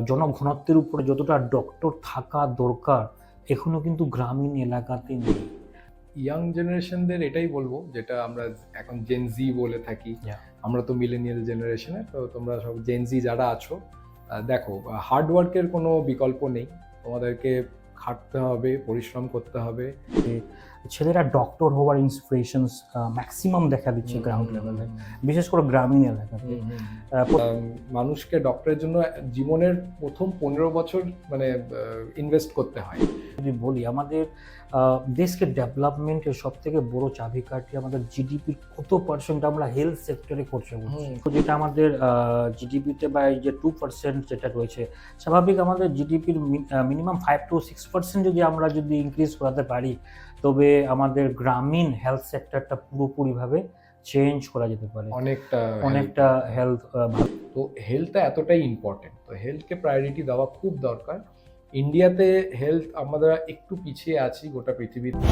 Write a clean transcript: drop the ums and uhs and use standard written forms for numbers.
জনঘনত্বের উপরে যতটা ডক্টর থাকা দরকার এখনো কিন্তু গ্রামীণ এলাকাতে নেই। ইয়াং জেনারেশনদের এটাই বলবো, যেটা আমরা এখন জেনজি বলে থাকি। Yeah. আমরা তো মিলেনিয়াল জেনারেশনে, তো তোমরা সব জেনজি যারা আছো, দেখো, হার্ড ওয়ার্কের কোনো বিকল্প নেই। তোমাদেরকে খাটতে হবে, পরিশ্রম করতে হবে। ছেলেরা ডক্টর হওয়ার ইন্সপিরেশনস ম্যাক্সিমাম দেখা দিচ্ছে গ্রাউন্ড লেভেলে, বিশেষ করে গ্রামীণ এলাকাতে। মানুষকে ডক্টরের জন্য জীবনের প্রথম 15 বছর মানে ইনভেস্ট করতে হয়। যদি বলি আমাদের দেশকে ডেভেলপমেন্টের সব থেকে বড় চাবিকাঠি আমাদের জিডিপির কত পার্সেন্ট আমরা হেলথ সেক্টরে খরচ করছি। তো যেটা আমাদের জিডিপিতে বা এই যে 2% যেটা রয়েছে, স্বাভাবিক আমাদের জিডিপির মিনিমাম 5 to 6% যদি ইনক্রিজ করাতে পারি, তবে আমাদের গ্রামীণ হেলথ সেক্টরটা পুরোপুরিভাবে চেঞ্জ করা যেতে পারে। অনেকটা হেলথ ভালো। তো হেলথটা এতটাই ইম্পর্টেন্ট, তো হেলথকে প্রায়োরিটি দেওয়া খুব দরকার। ইন্ডিয়াতে হেলথ আমরা একটু পিছিয়ে আছি গোটা পৃথিবীতে।